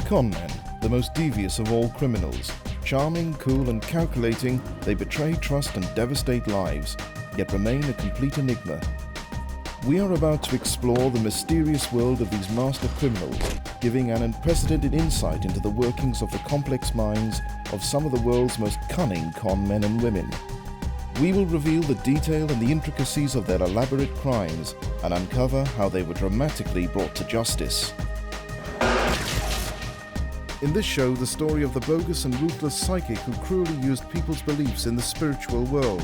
Con men, the most devious of all criminals. Charming, cool and calculating, they betray trust and devastate lives, yet remain a complete enigma. We are about to explore the mysterious world of these master criminals, giving an unprecedented insight into the workings of the complex minds of some of the world's most cunning con men and women. We will reveal the detail and the intricacies of their elaborate crimes and uncover how they were dramatically brought to justice. In this show, the story of the bogus and ruthless psychic who cruelly used people's beliefs in the spiritual world.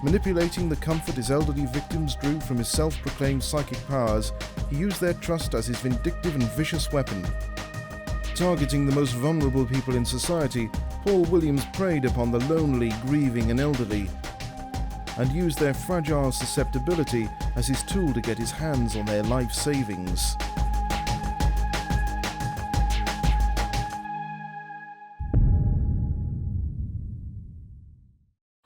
Manipulating the comfort his elderly victims drew from his self-proclaimed psychic powers, he used their trust as his vindictive and vicious weapon. Targeting the most vulnerable people in society, Paul Williams preyed upon the lonely, grieving and elderly, and used their fragile susceptibility as his tool to get his hands on their life savings.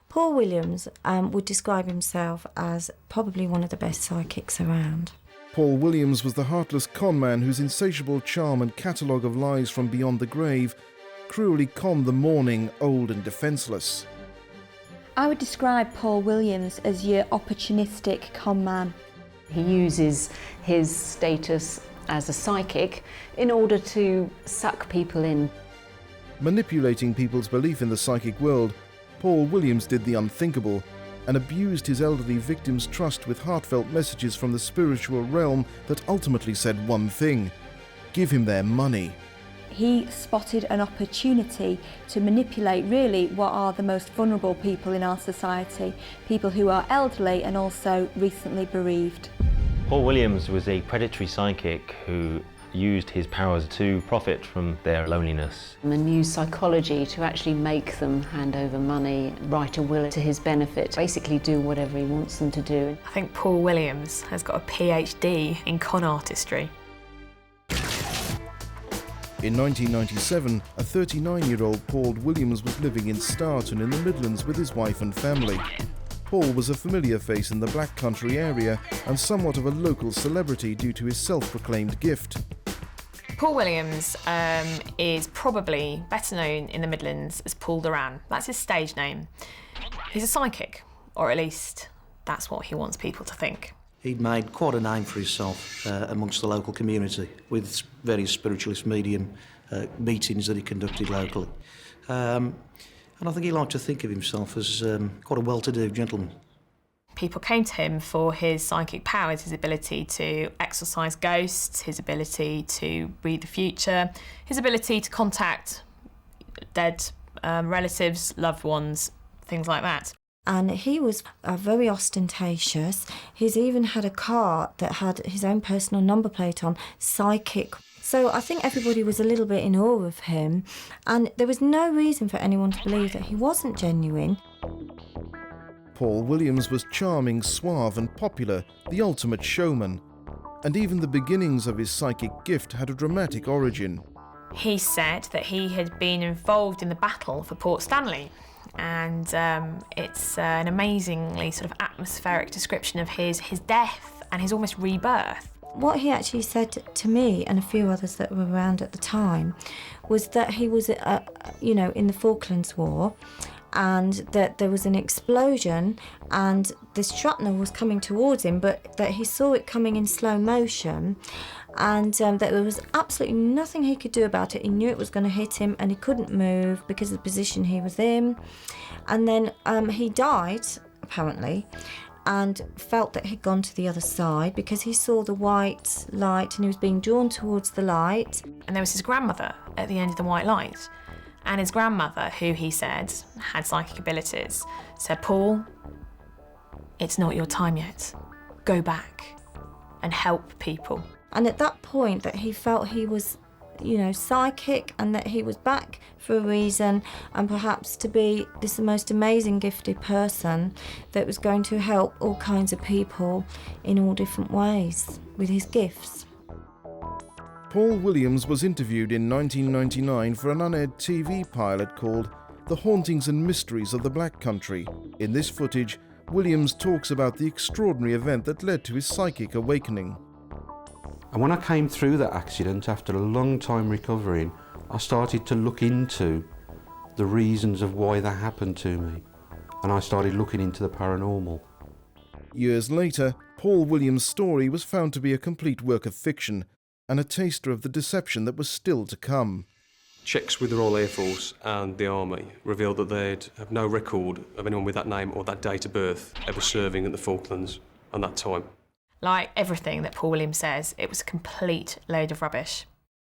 Paul Williams would describe himself as probably one of the best psychics around. Paul Williams was the heartless conman whose insatiable charm and catalogue of lies from beyond the grave cruelly conned the mourning, old and defenceless. I would describe Paul Williams as your opportunistic con man. He uses his status as a psychic in order to suck people in. Manipulating people's belief in the psychic world, Paul Williams did the unthinkable and abused his elderly victims' trust with heartfelt messages from the spiritual realm that ultimately said one thing: give him their money. He spotted an opportunity to manipulate really what are the most vulnerable people in our society, people who are elderly and also recently bereaved. Paul Williams was a predatory psychic who used his powers to profit from their loneliness. And used psychology to actually make them hand over money, write a will to his benefit, basically do whatever he wants them to do. I think Paul Williams has got a PhD in con artistry. In 1997, a 39-year-old Paul Williams was living in Starton in the Midlands with his wife and family. Paul was a familiar face in the Black Country area and somewhat of a local celebrity due to his self-proclaimed gift. Paul Williams is probably better known in the Midlands as Paul Duran. That's his stage name. He's a psychic, or at least that's what he wants people to think. He'd made quite a name for himself amongst the local community with various spiritualist medium meetings that he conducted locally. And I think he liked to think of himself as quite a well-to-do gentleman. People came to him for his psychic powers, his ability to exorcise ghosts, his ability to read the future, his ability to contact dead relatives, loved ones, things like that. And he was very ostentatious. He's even had a car that had his own personal number plate on, psychic. So I think everybody was a little bit in awe of him, and there was no reason for anyone to believe that he wasn't genuine. Paul Williams was charming, suave and popular, the ultimate showman. And even the beginnings of his psychic gift had a dramatic origin. He said that he had been involved in the battle for Port Stanley, and it's an amazingly sort of atmospheric description of his death and his almost rebirth. What he actually said to me and a few others that were around at the time was that he was, in the Falklands War, and that there was an explosion and this shrapnel was coming towards him, but that he saw it coming in slow motion, and that there was absolutely nothing he could do about it. He knew it was going to hit him and he couldn't move because of the position he was in. And then he died, apparently, and felt that he'd gone to the other side because he saw the white light and he was being drawn towards the light. And there was his grandmother at the end of the white light. And his grandmother, who he said had psychic abilities, said, "Paul, it's not your time yet. Go back and help people." And at that point that he felt he was, psychic, and that he was back for a reason, and perhaps to be this most amazing gifted person that was going to help all kinds of people in all different ways with his gifts. Paul Williams was interviewed in 1999 for an unaired TV pilot called The Hauntings and Mysteries of the Black Country. In this footage, Williams talks about the extraordinary event that led to his psychic awakening. And when I came through that accident, after a long time recovering, I started to look into the reasons of why that happened to me. And I started looking into the paranormal. Years later, Paul Williams' story was found to be a complete work of fiction and a taster of the deception that was still to come. Checks with the Royal Air Force and the Army revealed that they'd have no record of anyone with that name or that date of birth ever serving at the Falklands at that time. Like everything that Paul Williams says, it was a complete load of rubbish.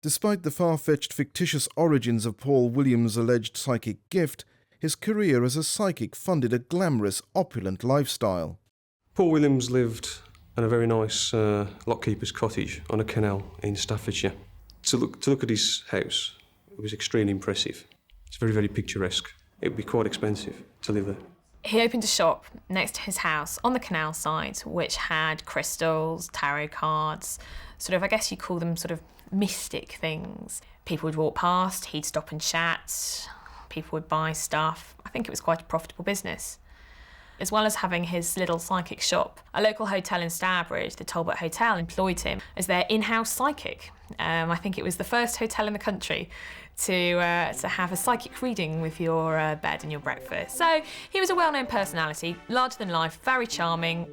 Despite the far-fetched fictitious origins of Paul Williams' alleged psychic gift, his career as a psychic funded a glamorous, opulent lifestyle. Paul Williams lived in a very nice lockkeeper's cottage on a canal in Staffordshire. To look at his house, it was extremely impressive. It's very, very picturesque. It would be quite expensive to live there. He opened a shop next to his house on the canal side, which had crystals, tarot cards, sort of, I guess you'd call them sort of mystic things. People would walk past, he'd stop and chat, people would buy stuff. I think it was quite a profitable business. As well as having his little psychic shop, a local hotel in Stourbridge, the Talbot Hotel, employed him as their in-house psychic. I think it was the first hotel in the country to have a psychic reading with your bed and your breakfast. So he was a well-known personality, larger than life, very charming.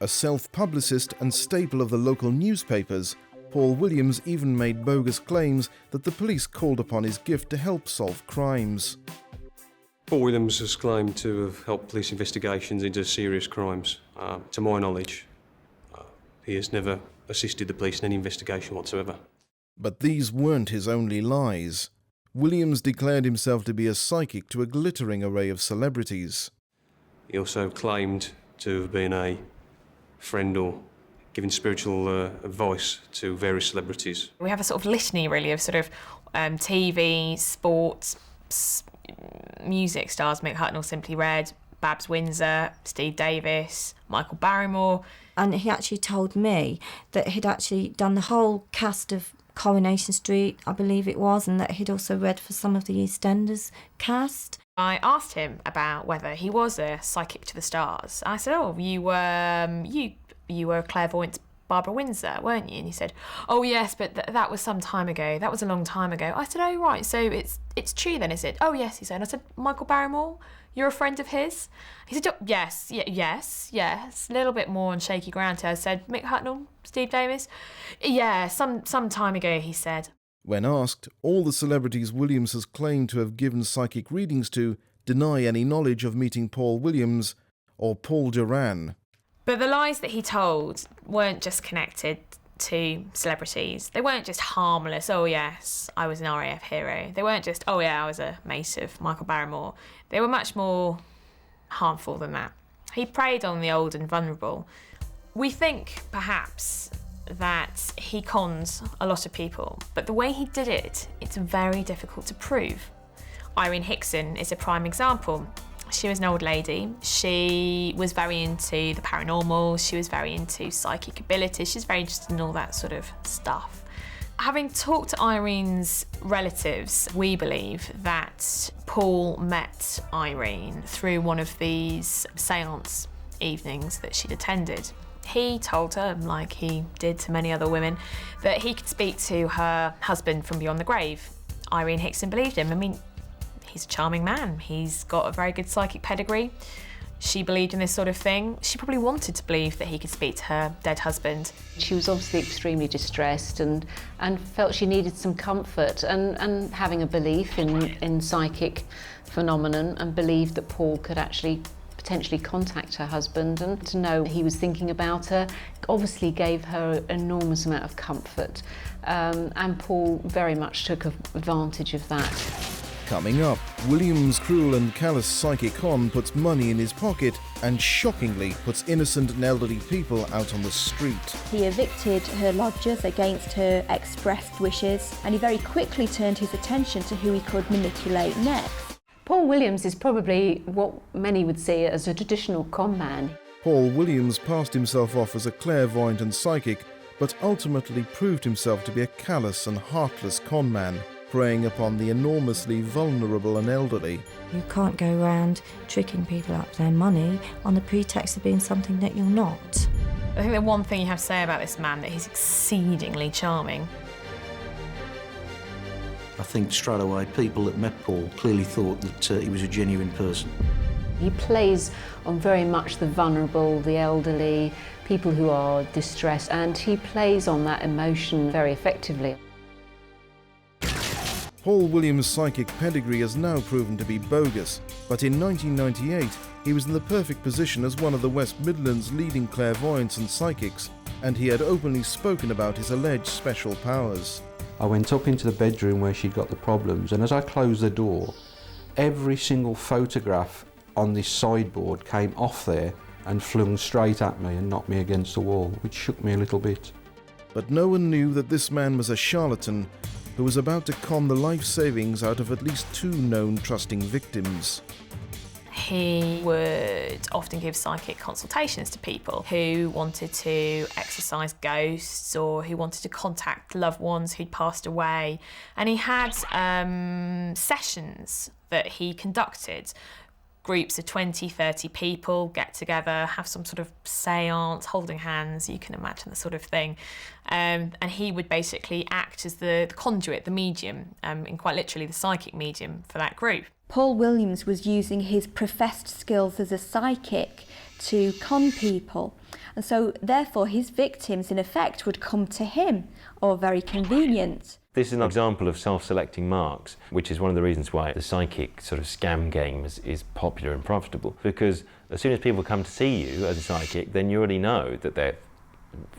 A self-publicist and staple of the local newspapers, Paul Williams even made bogus claims that the police called upon his gift to help solve crimes. Paul Williams has claimed to have helped police investigations into serious crimes. To my knowledge, he has never assisted the police in any investigation whatsoever. But these weren't his only lies. Williams declared himself to be a psychic to a glittering array of celebrities. He also claimed to have been a friend or given spiritual advice to various celebrities. We have a sort of litany, really, of sort of TV, sports, music stars, Mick Hucknall, Simply Red, Babs Windsor, Steve Davis, Michael Barrymore. And he actually told me that he'd actually done the whole cast of Coronation Street, I believe it was, and that he'd also read for some of the EastEnders cast. I asked him about whether he was a psychic to the stars. I said, "Oh, you were clairvoyant Barbara Windsor, weren't you?" And he said, "Oh yes, but that was some time ago. That was a long time ago." I said, "Oh right, so it's true then, is it?" "Oh yes," he said. And I said, "Michael Barrymore, you're a friend of his?" He said, "Oh, yes, a little bit more on shaky ground." I said, "Mick Hucknall, Steve Davis?" "Yeah, some time ago," he said. When asked, all the celebrities Williams has claimed to have given psychic readings to deny any knowledge of meeting Paul Williams or Paul Duran. But the lies that he told weren't just connected to celebrities. They weren't just harmless, "Oh yes, I was an RAF hero." They weren't just, "Oh yeah, I was a mate of Michael Barrymore." They were much more harmful than that. He preyed on the old and vulnerable. We think, perhaps, that he cons a lot of people, but the way he did it, it's very difficult to prove. Irene Hickson is a prime example. She was an old lady. She was very into the paranormal. She was very into psychic abilities. She's very interested in all that sort of stuff. Having talked to Irene's relatives, we believe that Paul met Irene through one of these seance evenings that she'd attended. He told her, like he did to many other women, that he could speak to her husband from beyond the grave. Irene Hickson believed him. I mean, he's a charming man. He's got a very good psychic pedigree. She believed in this sort of thing. She probably wanted to believe that he could speak to her dead husband. She was obviously extremely distressed and felt she needed some comfort and having a belief in psychic phenomenon, and believed that Paul could actually potentially contact her husband, and to know he was thinking about her obviously gave her an enormous amount of comfort. And Paul very much took advantage of that. Coming up, Williams' cruel and callous psychic con puts money in his pocket and shockingly puts innocent and elderly people out on the street. He evicted her lodgers against her expressed wishes, and he very quickly turned his attention to who he could manipulate next. Paul Williams is probably what many would see as a traditional con man. Paul Williams passed himself off as a clairvoyant and psychic, but ultimately proved himself to be a callous and heartless con man, preying upon the enormously vulnerable and elderly. You can't go around tricking people out of their money on the pretext of being something that you're not. I think the one thing you have to say about this man, that he's exceedingly charming. I think straight away people that met Paul clearly thought that he was a genuine person. He plays on very much the vulnerable, the elderly, people who are distressed, and he plays on that emotion very effectively. Paul Williams' psychic pedigree has now proven to be bogus, but in 1998 he was in the perfect position as one of the West Midlands' leading clairvoyants and psychics, and he had openly spoken about his alleged special powers. I went up into the bedroom where she'd got the problems, and as I closed the door, every single photograph on this sideboard came off there and flung straight at me and knocked me against the wall, which shook me a little bit. But no one knew that this man was a charlatan who was about to con the life savings out of at least 2 known trusting victims. He would often give psychic consultations to people who wanted to exorcise ghosts or who wanted to contact loved ones who'd passed away. And he had sessions that he conducted. Groups of 20, 30 people get together, have some sort of seance, holding hands, you can imagine the sort of thing. And he would basically act as the conduit, the medium, and quite literally the psychic medium for that group. Paul Williams was using his professed skills as a psychic to con people. And so therefore his victims in effect would come to him, or very convenient. This is an example of self-selecting marks, which is one of the reasons why the psychic sort of scam game is popular and profitable. Because as soon as people come to see you as a psychic, then you already know that they're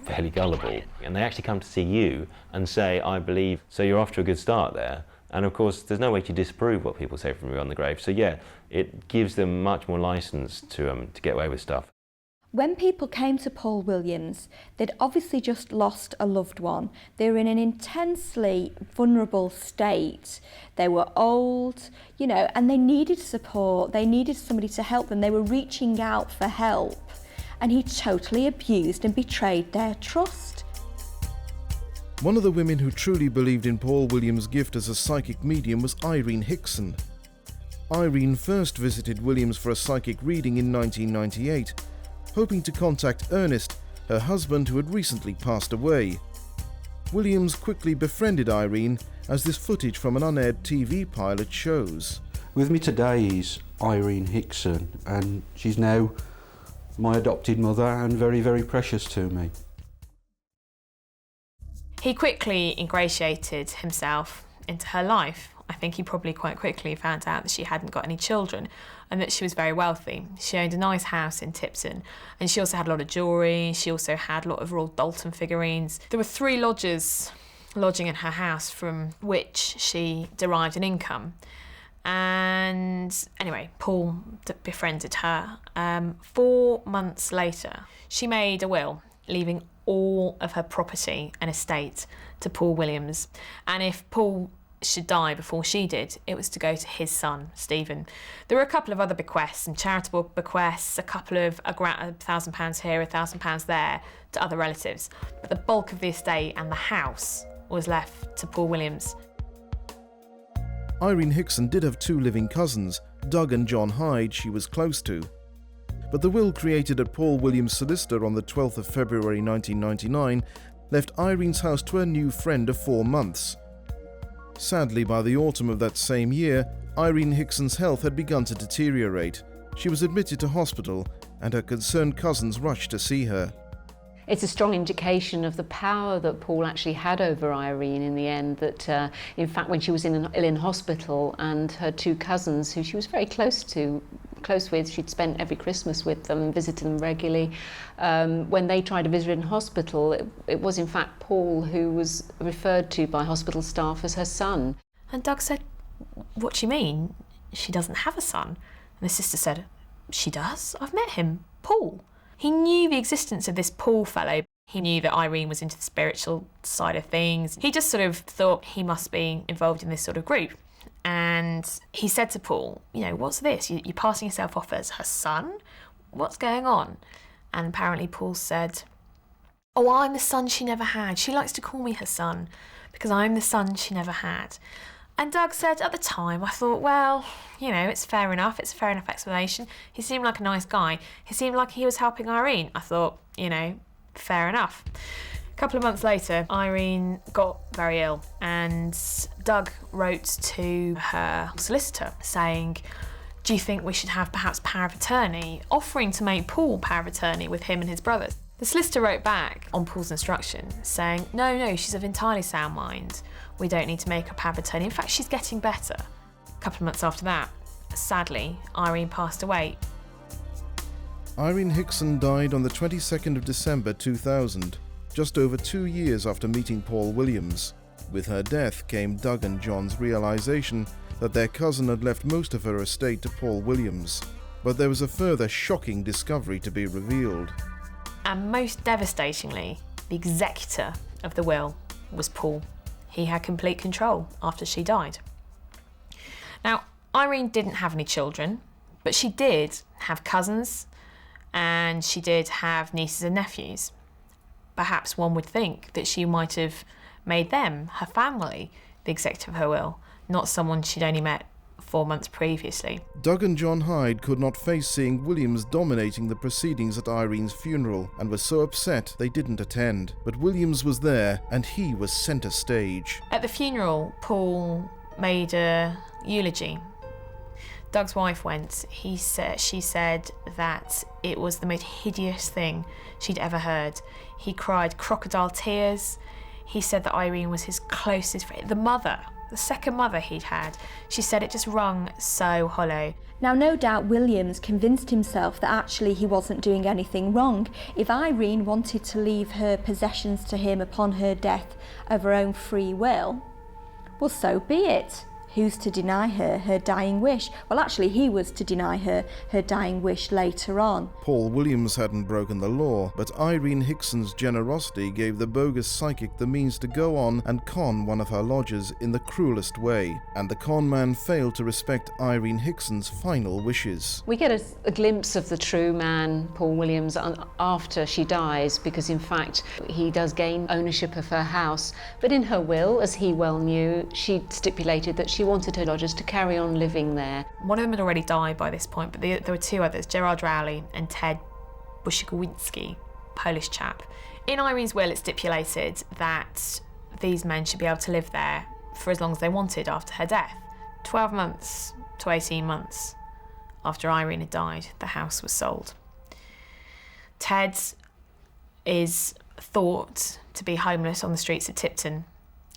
fairly gullible. And they actually come to see you and say, I believe, so you're off to a good start there. And of course, there's no way to disprove what people say from you on the grave. So yeah, it gives them much more license to get away with stuff. When people came to Paul Williams, they'd obviously just lost a loved one. They were in an intensely vulnerable state. They were old, you know, and they needed support. They needed somebody to help them. They were reaching out for help. And he totally abused and betrayed their trust. One of the women who truly believed in Paul Williams' gift as a psychic medium was Irene Hickson. Irene first visited Williams for a psychic reading in 1998, hoping to contact Ernest, her husband who had recently passed away. Williams quickly befriended Irene, as this footage from an unaired TV pilot shows. With me today is Irene Hickson, and she's now my adopted mother and very, very precious to me. He quickly ingratiated himself into her life. I think he probably quite quickly found out that she hadn't got any children and that she was very wealthy. She owned a nice house in Tipton, and she also had a lot of jewellery. She also had a lot of Royal Dalton figurines. There were 3 lodgers lodging in her house from which she derived an income. And anyway, Paul befriended her. 4 months later, she made a will, leaving all of her property and estate to Paul Williams. And if Paul should die before she did, it was to go to his son, Stephen. There were a couple of other bequests, some charitable bequests, a couple of £1,000 here, £1,000 there to other relatives. But the bulk of the estate and the house was left to Paul Williams. Irene Hickson did have 2 living cousins, Doug and John Hyde, she was close to. But the will created at Paul Williams' solicitor on the 12th of February 1999 left Irene's house to her new friend of 4 months. Sadly, by the autumn of that same year, Irene Hickson's health had begun to deteriorate. She was admitted to hospital, and her concerned cousins rushed to see her. It's a strong indication of the power that Paul actually had over Irene in the end, that in fact when she was ill in hospital, and her 2 cousins, who she was very close with, she'd spent every Christmas with them, visited them regularly. When they tried to visit her in hospital, it was in fact Paul who was referred to by hospital staff as her son. And Doug said, "What do you mean? She doesn't have a son?" And the sister said, "She does. I've met him, Paul." He knew the existence of this Paul fellow. He knew that Irene was into the spiritual side of things. He just sort of thought he must be involved in this sort of group. And he said to Paul, "You know, what's this? You're passing yourself off as her son? What's going on?" And apparently Paul said, "Oh, I'm the son she never had. She likes to call me her son because I'm the son she never had." And Doug said, at the time, I thought, well, you know, it's fair enough. It's a fair enough explanation. He seemed like a nice guy. He seemed like he was helping Irene. I thought, you know, Fair enough. A couple of months later, Irene got very ill, and Doug wrote to her solicitor saying, do you think we should have perhaps power of attorney, offering to make Paul power of attorney with him and his brothers? The solicitor wrote back on Paul's instruction saying, no, she's of entirely sound mind. We don't need to make her power of attorney. In fact, she's getting better. A couple of months after that, sadly, Irene passed away. Irene Hickson died on the 22nd of December 2000, just over 2 years after meeting Paul Williams. With her death came Doug and John's realization that their cousin had left most of her estate to Paul Williams. But there was a further shocking discovery to be revealed. And most devastatingly, the executor of the will was Paul. He had complete control after she died. Now, Irene didn't have any children, but she did have cousins, and she did have nieces and nephews. Perhaps one would think that she might have made them, her family, the executor of her will, not someone she'd only met 4 months previously. Doug and John Hyde could not face seeing Williams dominating the proceedings at Irene's funeral and were so upset they didn't attend. But Williams was there and he was centre stage. At the funeral, Paul made a eulogy. Doug's wife went. She said that it was the most hideous thing she'd ever heard. He cried crocodile tears. He said that Irene was his closest friend. The second mother he'd had. She said it just rung so hollow. Now, no doubt Williams convinced himself that actually he wasn't doing anything wrong. If Irene wanted to leave her possessions to him upon her death of her own free will, well, so be it. Who's to deny her dying wish? Well, actually, he was to deny her dying wish later on. Paul Williams hadn't broken the law, but Irene Hickson's generosity gave the bogus psychic the means to go on and con one of her lodgers in the cruelest way, and the con man failed to respect Irene Hickson's final wishes. We get a glimpse of the true man, Paul Williams, after she dies, because in fact he does gain ownership of her house, but in her will, as he well knew, she stipulated that she wanted her lodgers to carry on living there. One of them had already died by this point, but there were two others, Gerald Rowley and Ted Bushikowicki, Polish chap. In Irene's will, it stipulated that these men should be able to live there for as long as they wanted after her death. 12 months to 18 months after Irene had died, the house was sold. Ted is thought to be homeless on the streets of Tipton,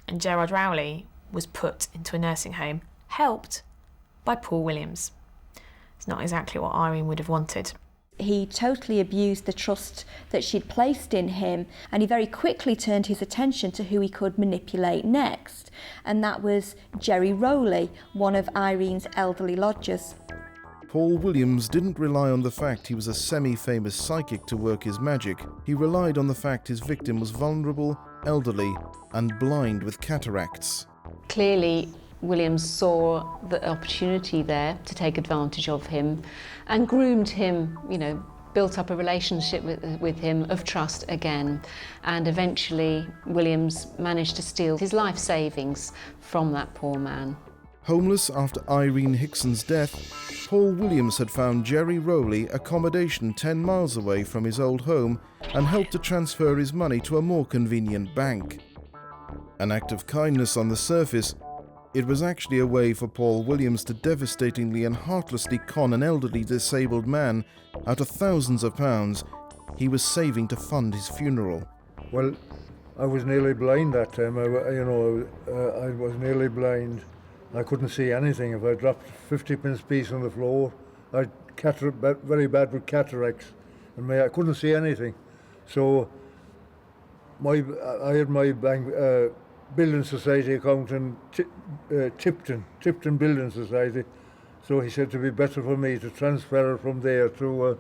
and Gerald Rowley was put into a nursing home, helped by Paul Williams. It's not exactly what Irene would have wanted. He totally abused the trust that she'd placed in him, and he very quickly turned his attention to who he could manipulate next, and that was Gerald Rowley, one of Irene's elderly lodgers. Paul Williams didn't rely on the fact he was a semi-famous psychic to work his magic. He relied on the fact his victim was vulnerable, elderly, and blind with cataracts. Clearly, Williams saw the opportunity there to take advantage of him and groomed him, built up a relationship with him of trust again. And eventually, Williams managed to steal his life savings from that poor man. Homeless after Irene Hickson's death, Paul Williams had found Gerald Rowley accommodation 10 miles away from his old home and helped to transfer his money to a more convenient bank. An act of kindness on the surface, it was actually a way for Paul Williams to devastatingly and heartlessly con an elderly disabled man out of thousands of pounds he was saving to fund his funeral. Well, I was nearly blind that time. I was nearly blind. I couldn't see anything. If I dropped a 50p piece on the floor, I'd very bad with cataracts, and I couldn't see anything. So I had my bank building society account in Tipton Building Society. So he said it'd be better for me to transfer from there to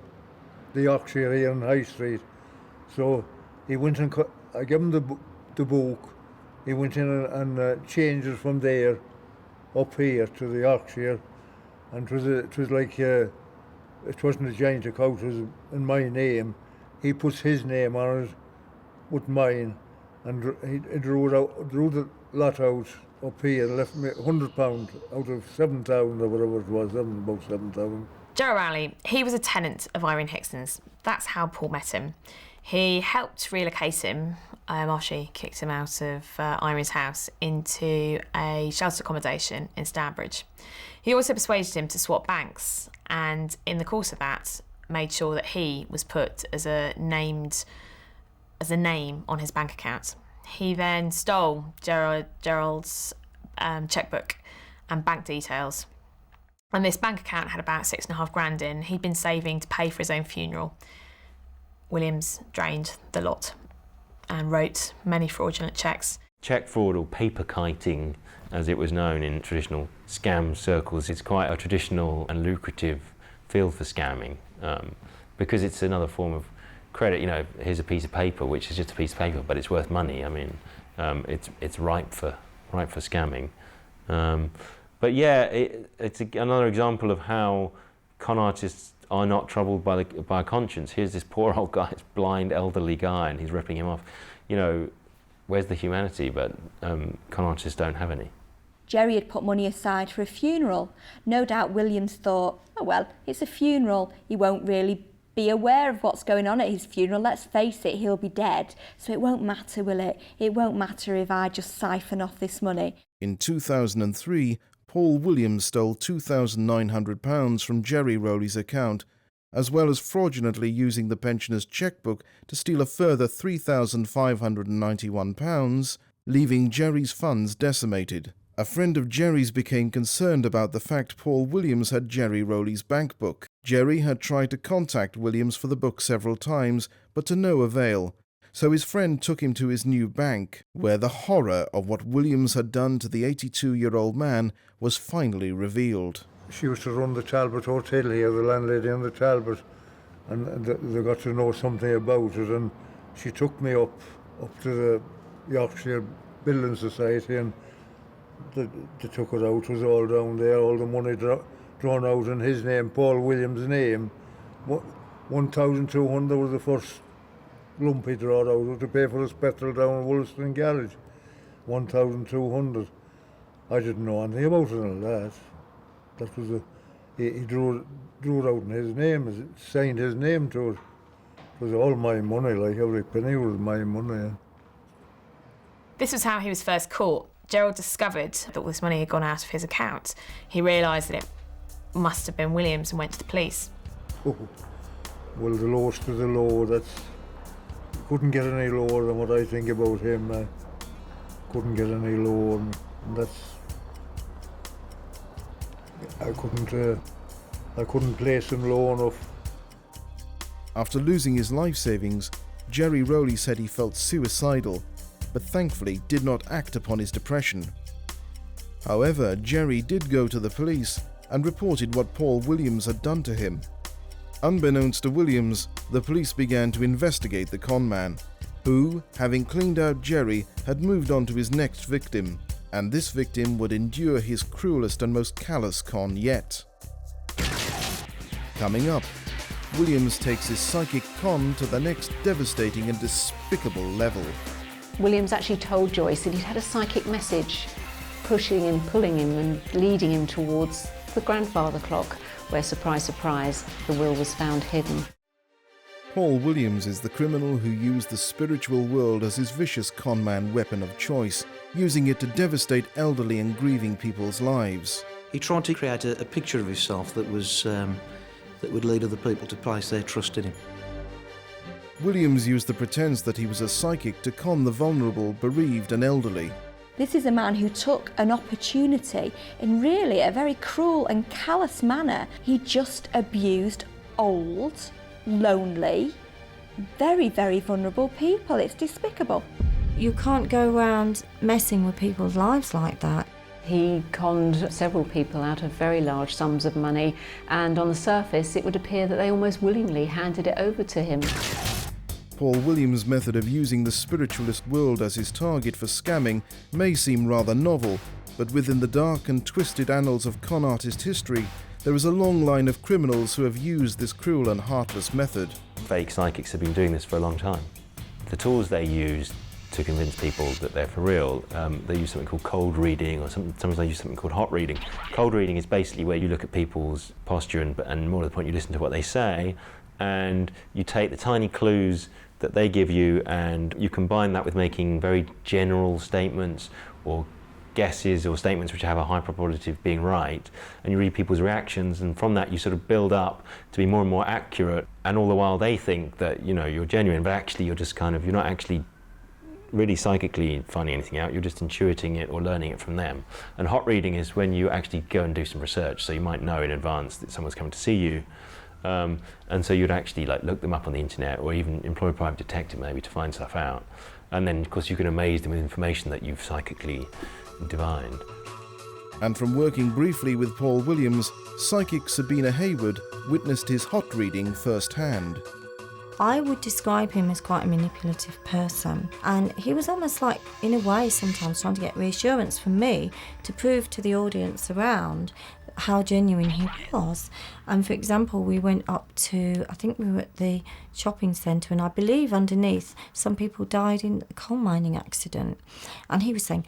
the Yorkshire here on High Street. So he went and I gave him the book. He went in and changed it from there up here to the Yorkshire, and it was like it wasn't a joint account. It was in my name. He puts his name on it with mine, and he drew the lot out up here and left me £100 out of 7,000 or whatever it was, about 7,000. Gerald Rowley, he was a tenant of Irene Hickson's. That's how Paul met him. He helped relocate him after she kicked him out of Irene's house into a sheltered accommodation in Stourbridge. He also persuaded him to swap banks, and in the course of that, made sure that he was put as a name on his bank account. He then stole Gerald's checkbook and bank details. And this bank account had about $6,500 in. He'd been saving to pay for his own funeral. Williams drained the lot and wrote many fraudulent cheques. Cheque fraud, or paper kiting, as it was known in traditional scam circles, is quite a traditional and lucrative field for scamming, because it's another form of credit. You know, here's a piece of paper, which is just a piece of paper, but it's worth money. I mean, it's ripe for scamming. But yeah, it's another example of how con artists are not troubled by conscience. Here's this poor old guy, this blind elderly guy, and he's ripping him off. You know, where's the humanity? But con artists don't have any. Jerry had put money aside for a funeral. No doubt Williams thought, oh well, it's a funeral. He won't really be aware of what's going on at his funeral. Let's face it, he'll be dead. So it won't matter, will it? It won't matter if I just siphon off this money. In 2003, Paul Williams stole £2,900 from Gerry Rowley's account, as well as fraudulently using the pensioner's chequebook to steal a further £3,591, leaving Gerry's funds decimated. A friend of Gerry's became concerned about the fact Paul Williams had Gerry Rowley's bank book. Gerry had tried to contact Williams for the book several times, but to no avail. So his friend took him to his new bank, where the horror of what Williams had done to the 82-year-old man was finally revealed. She used to run the Talbot Hotel here, the landlady in the Talbot, and they got to know something about it, and she took me up to the Yorkshire Building Society, and they took it out. It was all down there, all the money drawn out in his name, Paul Williams' name. 1,200 was the first lump he drawed out to pay for his petrol down in Wollaston Garage. 1,200. I didn't know anything about it and all that. That was he drew it out in his name, signed his name to it. It was all my money, like every penny was my money. This was how he was first caught. Gerald discovered that all this money had gone out of his account. He realised that it must have been Williams and went to the police. Oh, well, the lowest of the low, couldn't get any lower than what I think about him. Couldn't get any lower, and that's... I couldn't place him low enough. After losing his life savings, Gerry Rowley said he felt suicidal, but thankfully did not act upon his depression. However, Gerry did go to the police and reported what Paul Williams had done to him. Unbeknownst to Williams, the police began to investigate the conman, who, having cleaned out Gerry, had moved on to his next victim, and this victim would endure his cruelest and most callous con yet. Coming up, Williams takes his psychic con to the next devastating and despicable level. Williams actually told Joyce that he'd had a psychic message pushing him, pulling him and leading him towards the grandfather clock, where, surprise, surprise, the will was found hidden. Paul Williams is the criminal who used the spiritual world as his vicious conman weapon of choice, using it to devastate elderly and grieving people's lives. He tried to create a picture of himself that was that would lead other people to place their trust in him. Williams used the pretense that he was a psychic to con the vulnerable, bereaved and elderly. This is a man who took an opportunity in really a very cruel and callous manner. He just abused old, lonely, very, very vulnerable people. It's despicable. You can't go around messing with people's lives like that. He conned several people out of very large sums of money, and on the surface it would appear that they almost willingly handed it over to him. Paul Williams' method of using the spiritualist world as his target for scamming may seem rather novel, but within the dark and twisted annals of con artist history, there is a long line of criminals who have used this cruel and heartless method. Fake psychics have been doing this for a long time. The tools they use to convince people that they're for real. They use something called cold reading, or sometimes they use something called hot reading. Cold reading is basically where you look at people's posture and more to the point, you listen to what they say, and you take the tiny clues that they give you and you combine that with making very general statements or guesses or statements which have a high probability of being right, and you read people's reactions, and from that you sort of build up to be more and more accurate, and all the while they think that, you know, you're genuine, but actually you're just kind of, you're not actually really psychically finding anything out, you're just intuiting it or learning it from them. And hot reading is when you actually go and do some research, so you might know in advance that someone's coming to see you, and so you'd actually like look them up on the internet or even employ a private detective maybe to find stuff out, and then of course you can amaze them with information that you've psychically divined. And from working briefly with Paul Williams, psychic Sabina Hayward witnessed his hot reading firsthand. I would describe him as quite a manipulative person, and he was almost like, in a way, sometimes trying to get reassurance from me to prove to the audience around how genuine he was. And for example, we went up to, I think we were at the shopping centre, and I believe underneath some people died in a coal mining accident, and he was saying,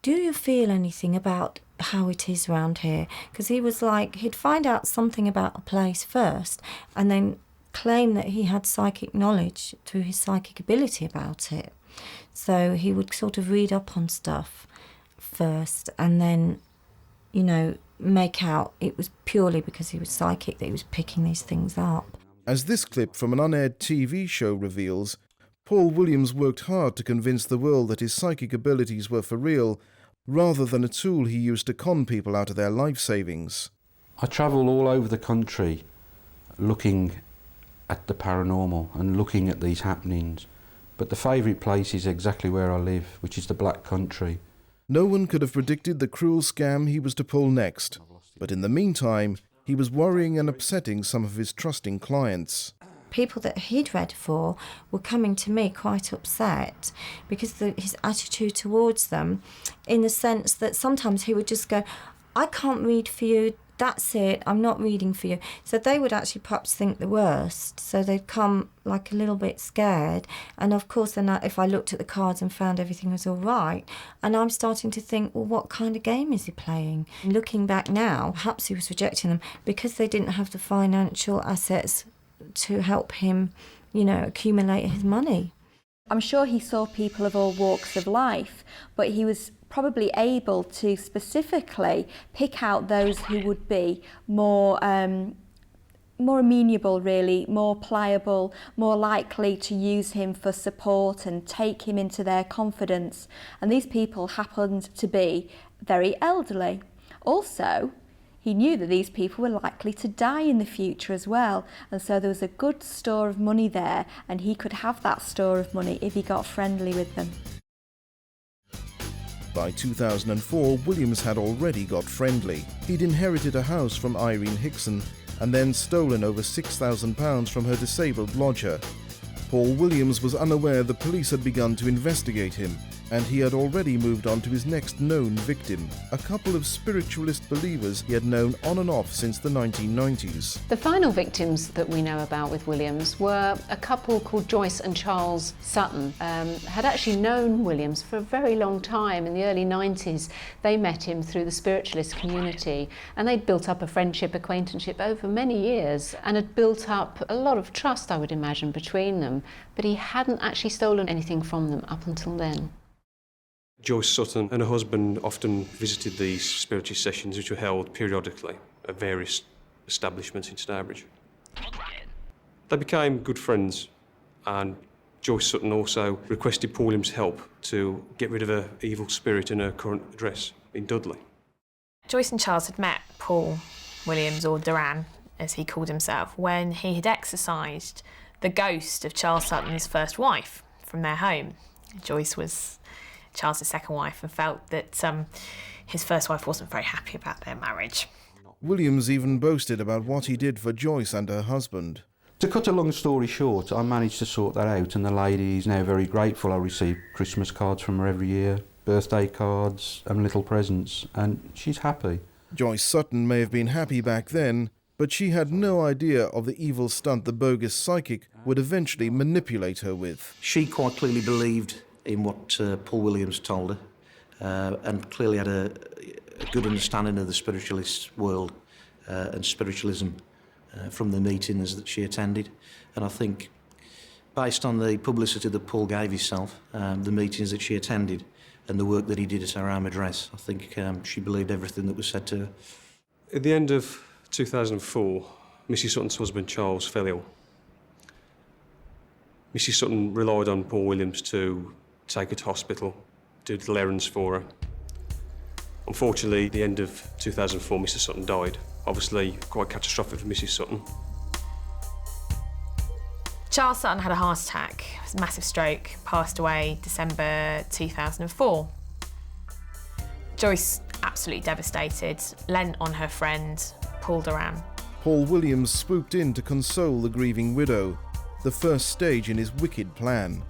do you feel anything about how it is around here? Because he was like, he'd find out something about a place first and then claim that he had psychic knowledge through his psychic ability about it. So he would sort of read up on stuff first and then, you know, make out it was purely because he was psychic that he was picking these things up. As this clip from an unaired TV show reveals, Paul Williams worked hard to convince the world that his psychic abilities were for real, rather than a tool he used to con people out of their life savings. I travel all over the country looking at the paranormal and looking at these happenings, but the favourite place is exactly where I live, which is the Black Country. No one could have predicted the cruel scam he was to pull next, but in the meantime, he was worrying and upsetting some of his trusting clients. People that he'd read for were coming to me quite upset because his attitude towards them, in the sense that sometimes he would just go, I can't read for you, that's it, I'm not reading for you. So they would actually perhaps think the worst. So they'd come like a little bit scared. And of course, then if I looked at the cards and found everything was all right, and I'm starting to think, well, what kind of game is he playing? Looking back now, perhaps he was rejecting them because they didn't have the financial assets to help him, you know, accumulate his money. I'm sure he saw people of all walks of life, but he was probably able to specifically pick out those who would be more amenable, really, more pliable, more likely to use him for support and take him into their confidence. And these people happened to be very elderly. Also, he knew that these people were likely to die in the future as well, and so there was a good store of money there, and he could have that store of money if he got friendly with them. By 2004, Williams had already got friendly. He'd inherited a house from Irene Hickson and then stolen over £6,000 from her disabled lodger. Paul Williams was unaware the police had begun to investigate him, and he had already moved on to his next known victim, a couple of spiritualist believers he had known on and off since the 1990s. The final victims that we know about with Williams were a couple called Joyce and Charles Sutton. Had actually known Williams for a very long time. In the early 90s, they met him through the spiritualist community, and they'd built up a friendship, acquaintanceship over many years, and had built up a lot of trust, I would imagine, between them. But he hadn't actually stolen anything from them up until then. Joyce Sutton and her husband often visited these spiritualist sessions, which were held periodically at various establishments in Stourbridge. They became good friends, and Joyce Sutton also requested Paul Williams' help to get rid of her evil spirit in her current address in Dudley. Joyce and Charles had met Paul Williams, or Duran, as he called himself, when he had exorcised the ghost of Charles Sutton's first wife from their home. Joyce was Charles' second wife and felt that his first wife wasn't very happy about their marriage. Williams even boasted about what he did for Joyce and her husband. To cut a long story short, I managed to sort that out, and the lady is now very grateful. I receive Christmas cards from her every year, birthday cards and little presents, and she's happy. Joyce Sutton may have been happy back then, but she had no idea of the evil stunt the bogus psychic would eventually manipulate her with. She quite clearly believed in what Paul Williams told her, and clearly had a good understanding of the spiritualist world and spiritualism from the meetings that she attended. And I think, based on the publicity that Paul gave himself, the meetings that she attended, and the work that he did at her home address, I think she believed everything that was said to her. At the end of 2004, Mrs Sutton's husband Charles fell ill. Mrs Sutton relied on Paul Williams to take her to hospital, do little errands for her. Unfortunately, at the end of 2004, Mr Sutton died. Obviously, quite catastrophic for Mrs Sutton. Charles Sutton had a heart attack, it was a massive stroke, passed away December 2004. Joyce, absolutely devastated, leant on her friend, Paul Duran. Paul Williams swooped in to console the grieving widow, the first stage in his wicked plan.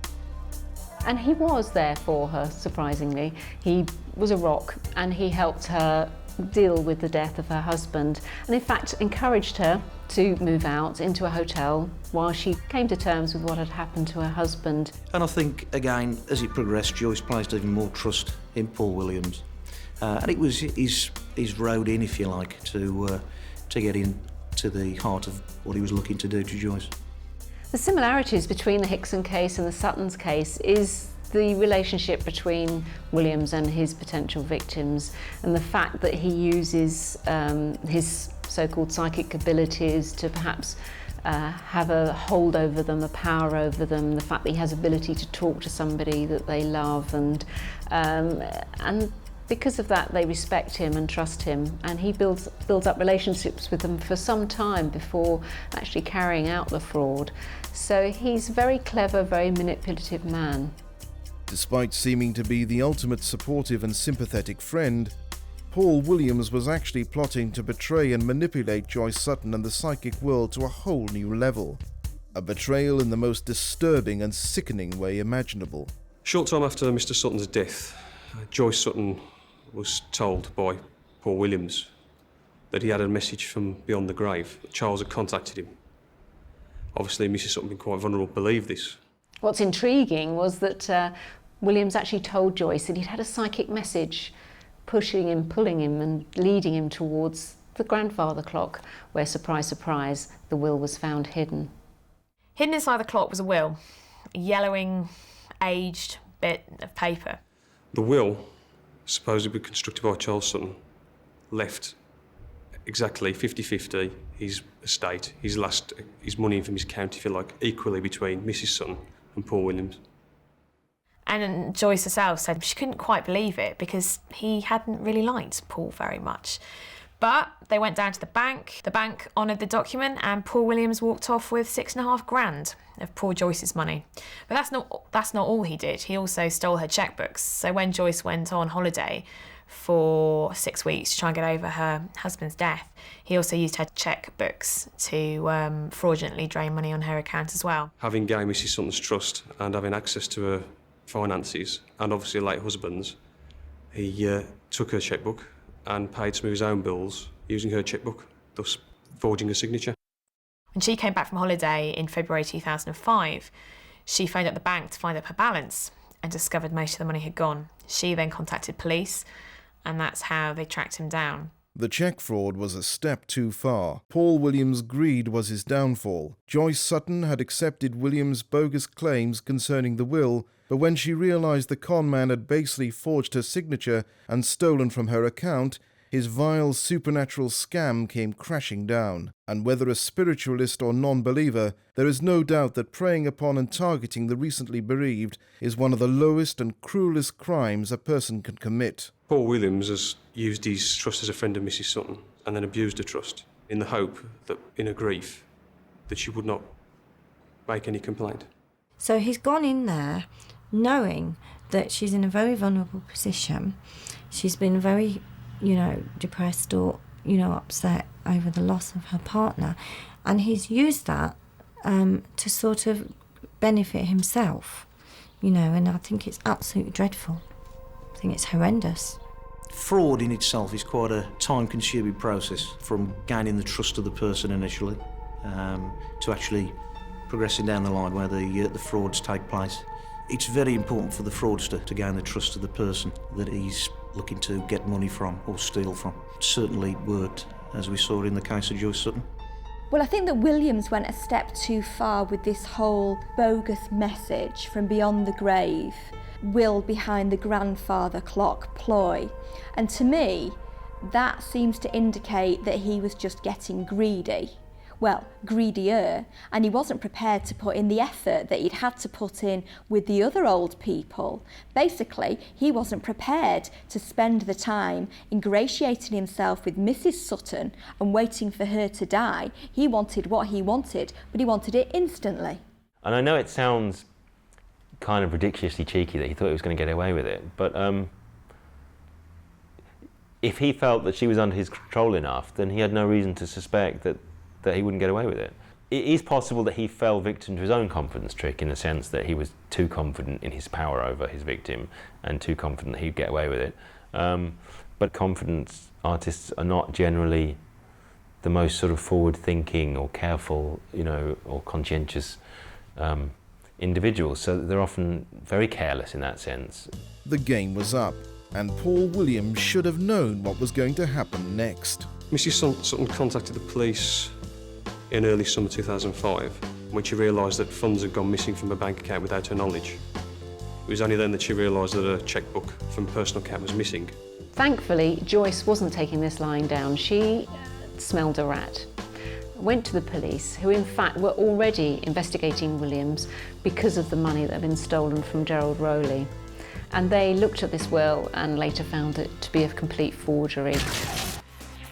And he was there for her, surprisingly. He was a rock, and he helped her deal with the death of her husband, and in fact encouraged her to move out into a hotel while she came to terms with what had happened to her husband. And I think, again, as it progressed, Joyce placed even more trust in Paul Williams. And it was his road in, if you like, to get into the heart of what he was looking to do to Joyce. The similarities between the Hixon case and the Sutton's case is the relationship between Williams and his potential victims, and the fact that he uses his so-called psychic abilities to perhaps have a hold over them, a power over them, the fact that he has ability to talk to somebody that they love, and because of that they respect him and trust him, and he builds up relationships with them for some time before actually carrying out the fraud. So he's a very clever, very manipulative man. Despite seeming to be the ultimate supportive and sympathetic friend, Paul Williams was actually plotting to betray and manipulate Joyce Sutton and the psychic world to a whole new level. A betrayal in the most disturbing and sickening way imaginable. Short time after Mr Sutton's death, Joyce Sutton was told by Paul Williams that he had a message from beyond the grave, that Charles had contacted him. Obviously, Mrs Sutton, being quite vulnerable, believed this. What's intriguing was that Williams actually told Joyce that he'd had a psychic message pushing him, pulling him and leading him towards the grandfather clock, where, surprise, surprise, the will was found hidden. Hidden inside the clock was a will, a yellowing, aged bit of paper. The will, supposedly constructed by Charles Sutton, left exactly 50-50 his estate, his money from his county, if you like, equally between Mrs Sutton and Paul Williams. And Joyce herself said she couldn't quite believe it because he hadn't really liked Paul very much. But they went down to the bank honoured the document, and Paul Williams walked off with $6,500 of poor Joyce's money. But that's not all he did. He also stole her checkbooks. So when Joyce went on holiday for 6 weeks to try and get over her husband's death, he also used her checkbooks to fraudulently drain money on her account as well. Having gained Mrs Sutton's trust and having access to her finances, and obviously a late husband's, he took her checkbook and paid some of his own bills using her checkbook, thus forging a signature. When she came back from holiday in February 2005, she phoned up the bank to find out her balance and discovered most of the money had gone. She then contacted police, and that's how they tracked him down. The cheque fraud was a step too far. Paul Williams' greed was his downfall. Joyce Sutton had accepted Williams' bogus claims concerning the will, but when she realised the con man had basely forged her signature and stolen from her account, his vile supernatural scam came crashing down. And whether a spiritualist or non-believer, there is no doubt that preying upon and targeting the recently bereaved is one of the lowest and cruelest crimes a person can commit. Paul Williams has used his trust as a friend of Mrs Sutton and then abused her trust in the hope that, in her grief, that she would not make any complaint. So he's gone in there knowing that she's in a very vulnerable position. She's been very, depressed or, upset over the loss of her partner. And he's used that to sort of benefit himself, and I think it's absolutely dreadful. I think it's horrendous. Fraud in itself is quite a time-consuming process, from gaining the trust of the person initially to actually progressing down the line where the frauds take place. It's very important for the fraudster to gain the trust of the person that he's looking to get money from or steal from. It certainly worked, as we saw in the case of Joyce Sutton. Well, I think that Williams went a step too far with this whole bogus message from beyond the grave, will behind the grandfather clock ploy. And to me, that seems to indicate that he was just getting greedy. Well, greedier, and he wasn't prepared to put in the effort that he'd had to put in with the other old people. Basically, he wasn't prepared to spend the time ingratiating himself with Mrs. Sutton and waiting for her to die. He wanted what he wanted, but he wanted it instantly. And I know it sounds kind of ridiculously cheeky that he thought he was going to get away with it, but if he felt that she was under his control enough, then he had no reason to suspect that he wouldn't get away with it. It is possible that he fell victim to his own confidence trick, in the sense that he was too confident in his power over his victim and too confident that he'd get away with it. But confidence artists are not generally the most sort of forward-thinking or careful, or conscientious individuals, so they're often very careless in that sense. The game was up, and Paul Williams should have known what was going to happen next. Mrs. Sutton contacted the police in early summer 2005 when she realised that funds had gone missing from her bank account without her knowledge. It was only then that she realised that her chequebook from her personal account was missing. Thankfully, Joyce wasn't taking this lying down. She smelled a rat. Went to the police, who in fact were already investigating Williams because of the money that had been stolen from Gerald Rowley. And they looked at this will and later found it to be a complete forgery.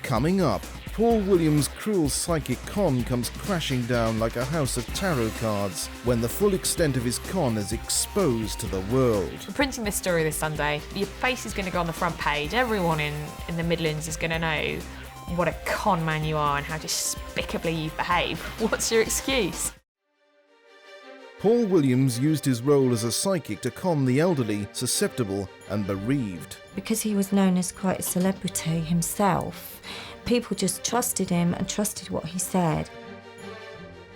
Coming up, Paul Williams' cruel psychic con comes crashing down like a house of tarot cards when the full extent of his con is exposed to the world. We're printing this story this Sunday. Your face is going to go on the front page. Everyone in the Midlands is going to know what a con man you are and how despicably you've behaved. What's your excuse? Paul Williams used his role as a psychic to con the elderly, susceptible and bereaved. Because he was known as quite a celebrity himself, people just trusted him and trusted what he said.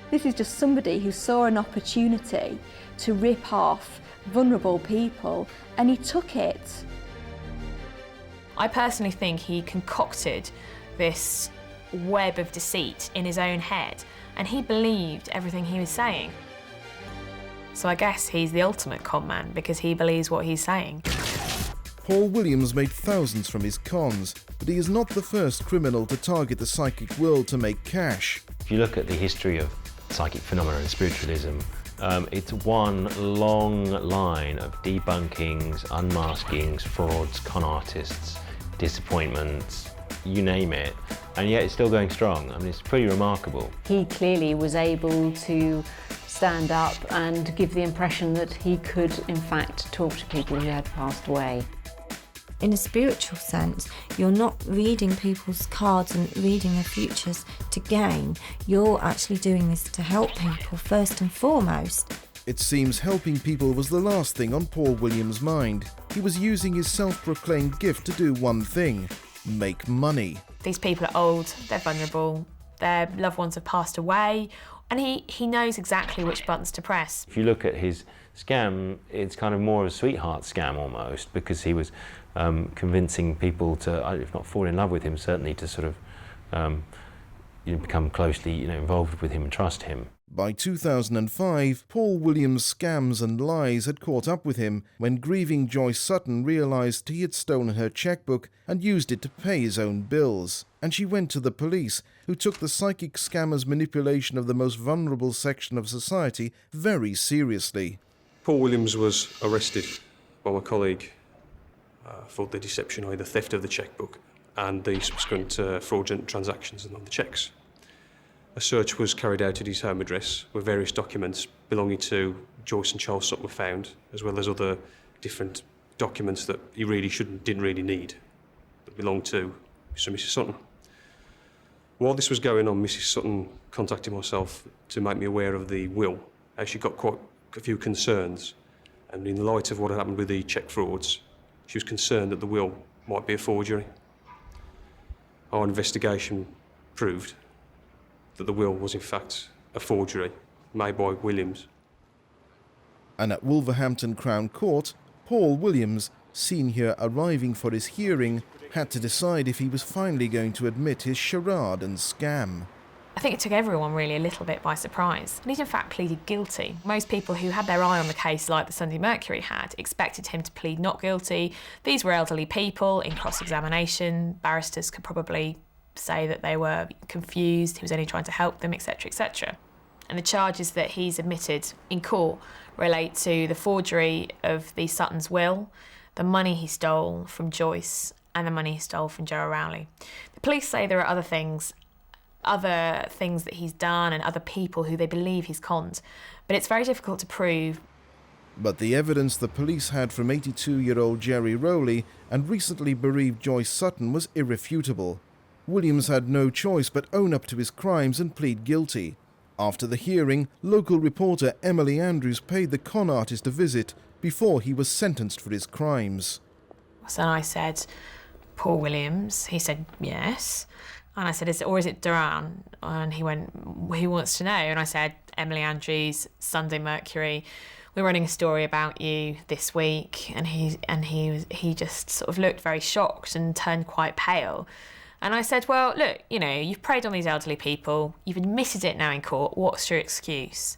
This is just somebody who saw an opportunity to rip off vulnerable people, and he took it. I personally think he concocted this web of deceit in his own head, and he believed everything he was saying. So I guess he's the ultimate con man because he believes what he's saying. Paul Williams made thousands from his cons, but he is not the first criminal to target the psychic world to make cash. If you look at the history of psychic phenomena and spiritualism, it's one long line of debunkings, unmaskings, frauds, con artists, disappointments, you name it, and yet it's still going strong. I mean, it's pretty remarkable. He clearly was able to stand up and give the impression that he could, in fact, talk to people who had passed away. In a spiritual sense, you're not reading people's cards and reading their futures to gain. You're actually doing this to help people first and foremost. It seems helping people was the last thing on Paul Williams' mind. He was using his self-proclaimed gift to do one thing: make money. These people are old, they're vulnerable, their loved ones have passed away, and he knows exactly which buttons to press. If you look at his scam, it's kind of more of a sweetheart scam almost, because he was convincing people to, if not fall in love with him, certainly to sort of become closely involved with him and trust him. By 2005, Paul Williams' scams and lies had caught up with him when grieving Joyce Sutton realised he had stolen her chequebook and used it to pay his own bills. And she went to the police, who took the psychic scammer's manipulation of the most vulnerable section of society very seriously. Paul Williams was arrested by my colleague for the deception, or the theft of the chequebook and the subsequent fraudulent transactions on the cheques. A search was carried out at his home address where various documents belonging to Joyce and Charles Sutton were found, as well as other different documents that he really didn't really need, that belonged to Mr. and Mrs. Sutton. While this was going on, Mrs. Sutton contacted myself to make me aware of the will, as she got quite a few concerns, and in the light of what had happened with the cheque frauds, she was concerned that the will might be a forgery. Our investigation proved that the will was in fact a forgery made by Williams. And at Wolverhampton Crown Court, Paul Williams, seen here arriving for his hearing, had to decide if he was finally going to admit his charade and scam. I think it took everyone really a little bit by surprise, and he's in fact pleaded guilty. Most people who had their eye on the case, like the Sunday Mercury had, expected him to plead not guilty. These were elderly people in cross-examination. Barristers could probably say that they were confused, he was only trying to help them, etc, etc. And the charges that he's admitted in court relate to the forgery of the Sutton's will, the money he stole from Joyce, and the money he stole from Gerald Rowley. The police say there are other things that he's done and other people who they believe he's conned, but it's very difficult to prove. But the evidence the police had from 82-year-old Gerald Rowley and recently bereaved Joyce Sutton was irrefutable. Williams had no choice but own up to his crimes and plead guilty. After the hearing, local reporter Emily Andrews paid the con artist a visit before he was sentenced for his crimes. So I said, Paul Williams? He said, yes. And I said, is it Duran? And he went, he wants to know. And I said, Emily Andrews, Sunday Mercury, we're running a story about you this week. And he just sort of looked very shocked and turned quite pale. And I said, well, look, you know, you've preyed on these elderly people. You've admitted it now in court. What's your excuse?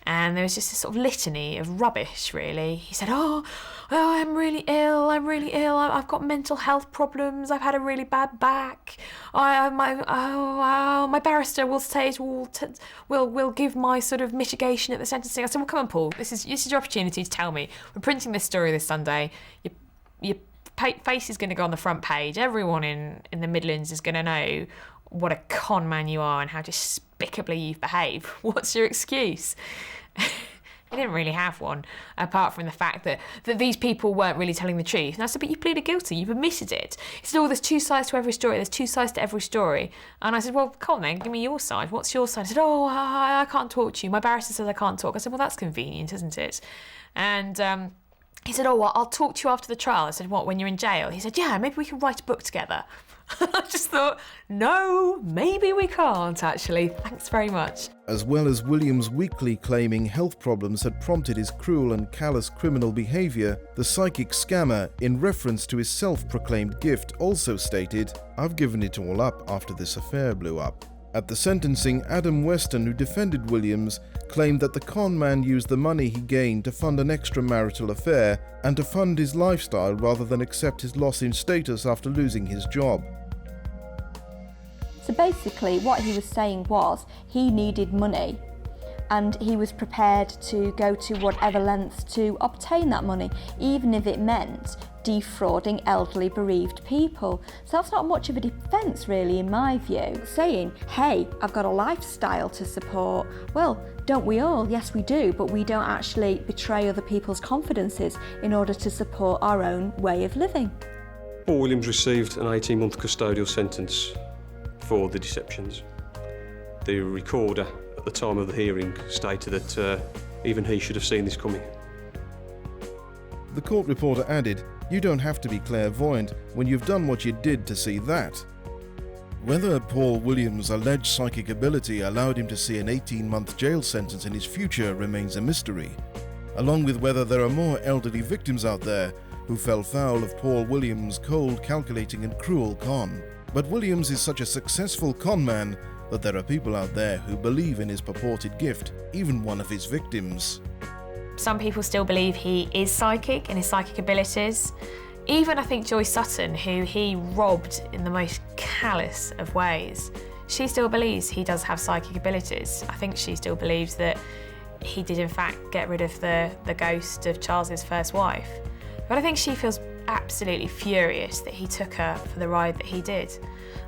And there was just this sort of litany of rubbish, really. He said, oh, I'm really ill. I've got mental health problems. I've had a really bad back. My barrister will say will give my sort of mitigation at the sentencing. I said, well, come on, Paul. This is your opportunity to tell me. We're printing this story this Sunday. Your face is going to go on the front page. Everyone in the Midlands is going to know what a con man you are and how despicably you've behaved. What's your excuse? He didn't really have one, apart from the fact that these people weren't really telling the truth. And I said, but you pleaded guilty, you've admitted it. He said, oh, there's two sides to every story, And I said, well, come on then, give me your side. What's your side? He said, oh, I can't talk to you. My barrister says I can't talk. I said, well, that's convenient, isn't it? And he said, oh, well, I'll talk to you after the trial. I said, what, when you're in jail? He said, yeah, maybe we can write a book together. I just thought, no, maybe we can't, actually. Thanks very much. As well as Williams weakly claiming health problems had prompted his cruel and callous criminal behaviour, the psychic scammer, in reference to his self-proclaimed gift, also stated, I've given it all up after this affair blew up. At the sentencing, Adam Weston, who defended Williams, claimed that the con man used the money he gained to fund an extramarital affair and to fund his lifestyle rather than accept his loss in status after losing his job. So basically what he was saying was he needed money and he was prepared to go to whatever lengths to obtain that money, even if it meant defrauding elderly bereaved people. So that's not much of a defence really in my view. Saying, hey, I've got a lifestyle to support. Well, don't we all? Yes, we do, but we don't actually betray other people's confidences in order to support our own way of living. Paul Williams received an 18-month custodial sentence for the deceptions. The recorder at the time of the hearing stated that even he should have seen this coming. The court reporter added, you don't have to be clairvoyant when you've done what you did to see that. Whether Paul Williams' alleged psychic ability allowed him to see an 18-month jail sentence in his future remains a mystery, along with whether there are more elderly victims out there who fell foul of Paul Williams' cold, calculating and cruel con. But Williams is such a successful con man that there are people out there who believe in his purported gift, even one of his victims. Some people still believe he is psychic and his psychic abilities. Even I think Joyce Sutton, who he robbed in the most callous of ways, she still believes he does have psychic abilities. I think she still believes that he did in fact get rid of the ghost of Charles's first wife. But I think she feels absolutely furious that he took her for the ride that he did,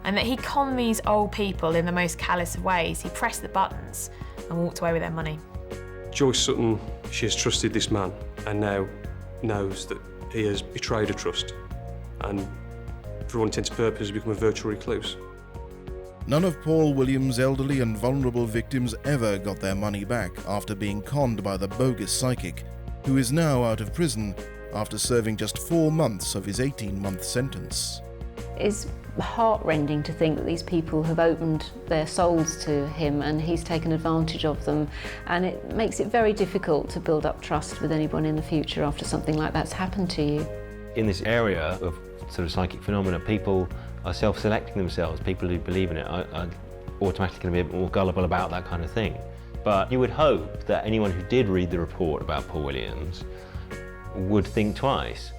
and that he conned these old people in the most callous of ways. He pressed the buttons and walked away with their money. Joyce Sutton, she has trusted this man and now knows that he has betrayed her trust and, for all intents and purposes, become a virtual recluse. None of Paul Williams' elderly and vulnerable victims ever got their money back after being conned by the bogus psychic, who is now out of prison after serving just 4 months of his 18-month sentence. is heartrending to think that these people have opened their souls to him and he's taken advantage of them, and it makes it very difficult to build up trust with anyone in the future after something like that's happened to you. In this area of sort of psychic phenomena, people are self-selecting themselves. People who believe in it are automatically going to be a bit more gullible about that kind of thing. But you would hope that anyone who did read the report about Paul Williams would think twice.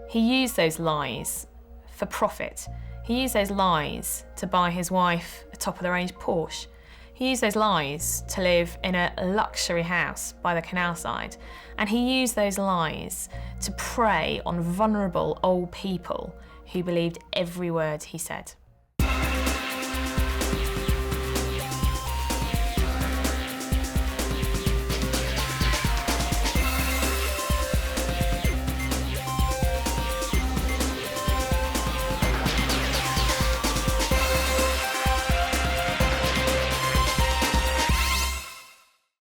He used those lies for profit. He used those lies to buy his wife a top-of-the-range Porsche. He used those lies to live in a luxury house by the canal side. And he used those lies to prey on vulnerable old people who believed every word he said.